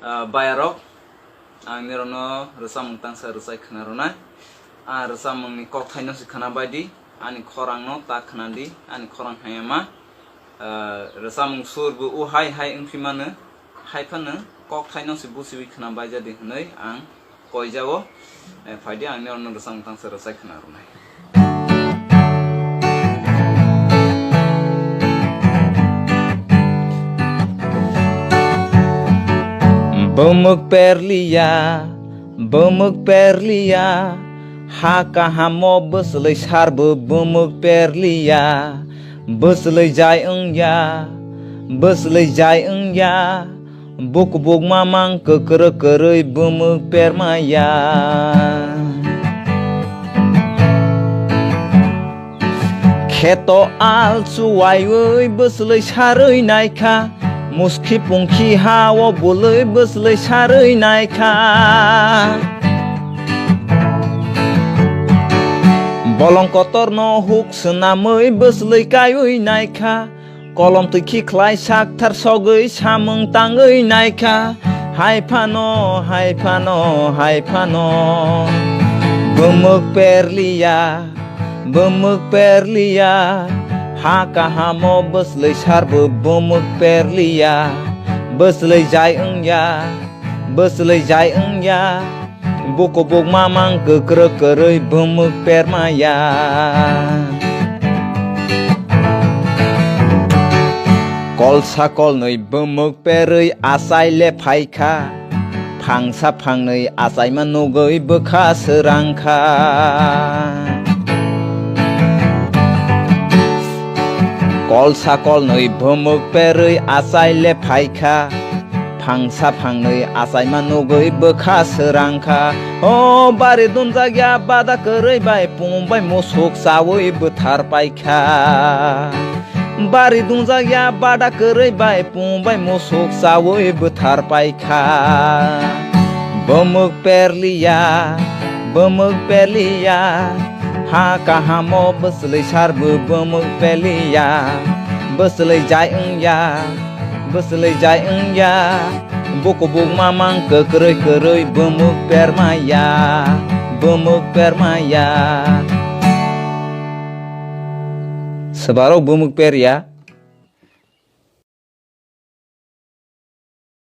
bayarok ang nirono resamung tangsa resai khnarona resamung ni kok thaino si khana baidi ani khorang no ta khnandi ani khorang hayama resamung surbu u hai engfimano haifano kok thaino si busiwi khana baijadi hnai ang koijawo faidi ang nirono resamung tangsa resai khnarona Bumuk perlia haka hamo buslai sarbu bumuk perlia buslai jai engya buk mamang kekerei bumuk permaya keto al suwai buslai sarai naika Muski pungki hawa boleh beslai sarai naika Bolong kotor no huk senamai beslai kayui naika Kolom tuki klai sak tar sogai samung tangai naika Hai pano Bumuk perlia Haka hamo beslai sarbu bumuk perlia beslai jai engya buku mamang kekerei bumuk permaya kol sakol nei bumuk perei asai le phaika phangsa phangnei asai manugoi bokha serangkha Kol sakol noi bumuk perei asai le phaika phangsa phangnei asai manugoi bokha serangkha o bare dunjagya bada kerei bai pungbai mosok sawoi buthar paikha bare dunjagya bada kerei bai pungbai mosok sawoi buthar paikha bumuk perlia Haka hamo beslai sarbu bumuk perlia beslai jai engya buku mamang kekerei bumuk permaya Sebarau bumuk per ya